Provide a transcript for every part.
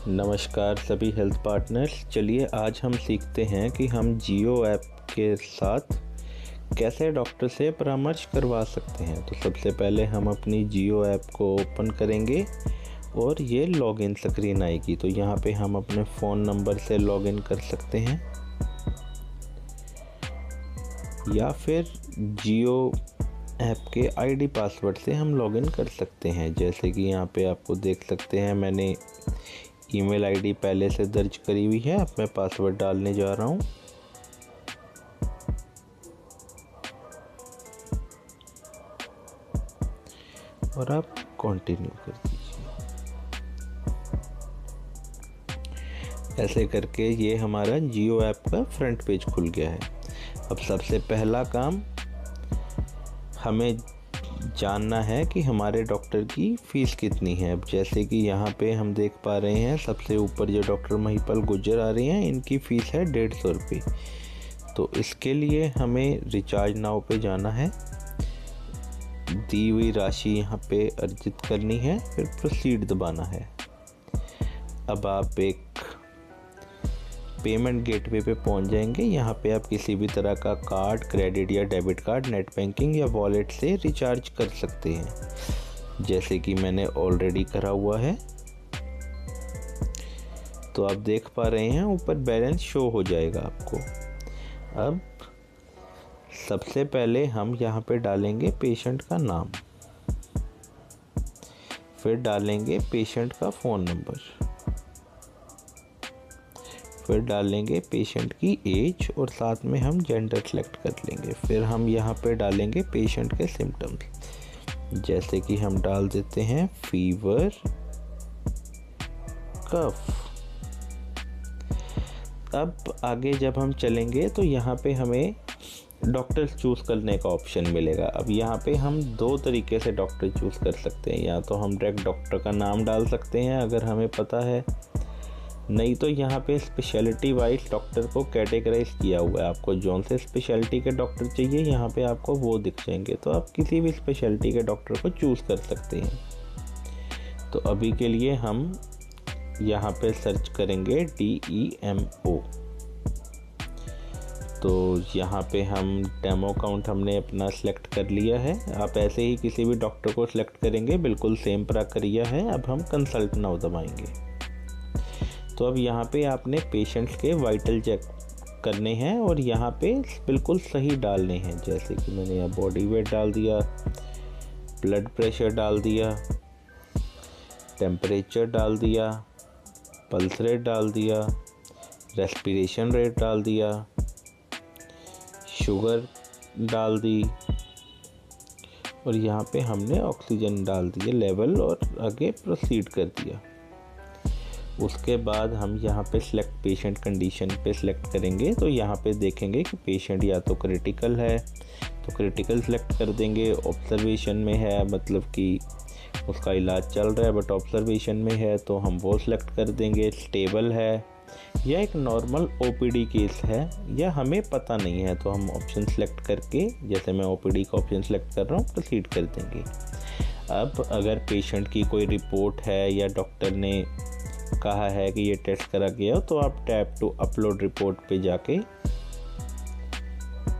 नमस्कार सभी health partners. चलिए आज हम सीखते हैं कि हम जियो ऐप के साथ कैसे डॉक्टर से परामर्श करवा सकते हैं। तो सबसे पहले हम अपनी जियो ऐप को ओपन करेंगे और ये लॉगिन स्क्रीन आएगी। तो यहाँ पे हम अपने फ़ोन नंबर से लॉगिन कर सकते हैं या फिर जियो ऐप के आईडी पासवर्ड से हम लॉगिन कर सकते हैं। जैसे कि यहाँ पे आपको देख सकते हैं मैंने ईमेल आईडी पहले से दर्ज करी हुई है। अब मैं पासवर्ड डालने जा रहा हूँ। और आप कंटिन्यू कर दीजिए। ऐसे करके ये हमारा जियो ऐप का फ्रंट पेज खुल गया है। अब सबसे पहला काम हमें जानना है कि हमारे डॉक्टर की फ़ीस कितनी है। अब जैसे कि यहाँ पे हम देख पा रहे हैं सबसे ऊपर जो डॉक्टर महिपाल गुर्जर आ रही हैं, इनकी फ़ीस है 150 रुपये। तो इसके लिए हमें रिचार्ज नाउ पे जाना है, दी हुई राशि यहाँ पे अर्जित करनी है, फिर प्रोसीड दबाना है। अब आप एक पेमेंट गेटवे पे पहुंच जाएंगे। यहाँ पे आप किसी भी तरह का कार्ड, क्रेडिट या डेबिट कार्ड, नेट बैंकिंग या वॉलेट से रिचार्ज कर सकते हैं, जैसे कि मैंने ऑलरेडी करा हुआ है। तो आप देख पा रहे हैं ऊपर बैलेंस शो हो जाएगा आपको। अब सबसे पहले हम यहाँ पे डालेंगे पेशेंट का नाम, फिर डालेंगे पेशेंट का फ़ोन नंबर, फिर डालेंगे पेशेंट की एज और साथ में हम जेंडर सेलेक्ट कर लेंगे। फिर हम यहाँ पे डालेंगे पेशेंट के सिम्टम्स, जैसे कि हम डाल देते हैं फीवर, कफ। अब आगे जब हम चलेंगे तो यहाँ पे हमें डॉक्टर चूज़ करने का ऑप्शन मिलेगा। अब यहाँ पे हम दो तरीके से डॉक्टर चूज़ कर सकते हैं। या तो हम डायरेक्ट डॉक्टर का नाम डाल सकते हैं अगर हमें पता है, नहीं तो यहाँ पे स्पेशलिटी वाइज डॉक्टर को कैटेगराइज किया हुआ है। आपको जौन से स्पेशलिटी के डॉक्टर चाहिए यहाँ पे आपको वो दिख जाएंगे, तो आप किसी भी स्पेशलिटी के डॉक्टर को चूज़ कर सकते हैं। तो अभी के लिए हम यहाँ पे सर्च करेंगे DEMO। तो यहाँ पे हम डेमो काउंट हमने अपना सेलेक्ट कर लिया है। आप ऐसे ही किसी भी डॉक्टर को सिलेक्ट करेंगे, बिल्कुल सेम प्रक्रिया है। अब हम कंसल्ट नाउ दबाएंगे। तो अब यहाँ पे आपने पेशेंट्स के वाइटल चेक करने हैं और यहाँ पे बिल्कुल सही डालने हैं। जैसे कि मैंने यहाँ बॉडी वेट डाल दिया, ब्लड प्रेशर डाल दिया, टेम्परेचर डाल दिया, पल्स रेट डाल दिया, रेस्पिरेशन रेट डाल दिया, शुगर डाल दी और यहाँ पे हमने ऑक्सीजन डाल दिए लेवल और आगे प्रोसीड कर दिया। उसके बाद हम यहाँ पे सिलेक्ट पेशेंट कंडीशन पे सिलेक्ट करेंगे। तो यहाँ पे देखेंगे कि पेशेंट या तो क्रिटिकल है तो क्रिटिकल सिलेक्ट कर देंगे, ऑब्जर्वेशन में है मतलब कि उसका इलाज चल रहा है बट ऑब्जर्वेशन में है तो हम वो सिलेक्ट कर देंगे, स्टेबल है या एक नॉर्मल OPD केस है या हमें पता नहीं है तो हम ऑप्शन सेलेक्ट करके, जैसे मैं OPD का ऑप्शन सेलेक्ट कर रहा हूँ, प्रोसीड कर देंगे। अब अगर पेशेंट की कोई रिपोर्ट है या डॉक्टर ने कहा है कि ये टेस्ट करा गया हो तो आप टैप टू अपलोड रिपोर्ट पे जाके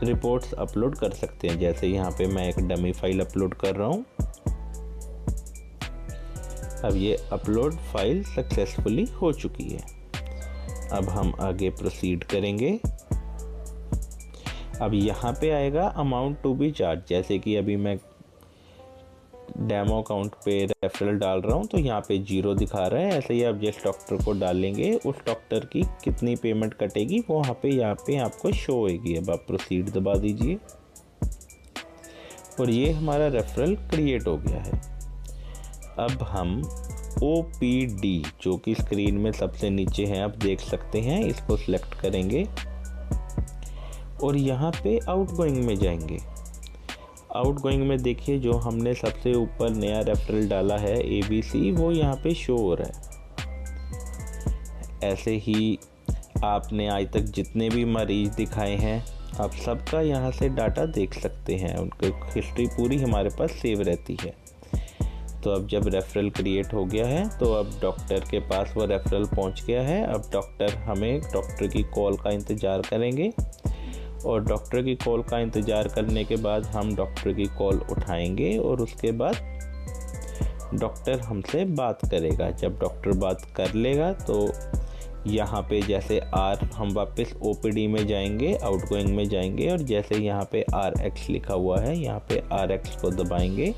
रिपोर्ट्स अपलोड कर सकते हैं। जैसे यहाँ पे मैं एक डमी फाइल अपलोड कर रहा हूँ। अब ये अपलोड फाइल सक्सेसफुली हो चुकी है। अब हम आगे प्रोसीड करेंगे। अब यहाँ पे आएगा अमाउंट टू बी चार्ज। जैसे कि अभी मैं डेमो अकाउंट पे रेफरल डाल रहा हूँ तो यहाँ पे 0 दिखा रहा है। ऐसे ही आप जिस डॉक्टर को डालेंगे उस डॉक्टर की कितनी पेमेंट कटेगी वो यहाँ पे आपको शो होगी। अब आप प्रोसीड दबा दीजिए और ये हमारा रेफरल क्रिएट हो गया है। अब हम OPD जो कि स्क्रीन में सबसे नीचे है आप देख सकते हैं, इसको सिलेक्ट करेंगे और यहाँ पे आउटगोइंग में जाएंगे। आउटगोइंग में देखिए जो हमने सबसे ऊपर नया रेफरल डाला है ABC, वो यहाँ पे शो हो रहा है। ऐसे ही आपने आज तक जितने भी मरीज दिखाए हैं आप सबका यहाँ से डाटा देख सकते हैं, उनकी हिस्ट्री पूरी हमारे पास सेव रहती है। तो अब जब रेफरल क्रिएट हो गया है तो अब डॉक्टर के पास वो रेफरल पहुंच गया है। अब डॉक्टर की कॉल का इंतज़ार करेंगे और डॉक्टर की कॉल का इंतज़ार करने के बाद हम डॉक्टर की कॉल उठाएंगे और उसके बाद डॉक्टर हमसे बात करेगा। जब डॉक्टर बात कर लेगा तो यहाँ पे जैसे हम वापस ओपीडी में जाएंगे, आउटगोइंग में जाएंगे और जैसे यहाँ पे RX लिखा हुआ है यहाँ पे RX को दबाएंगे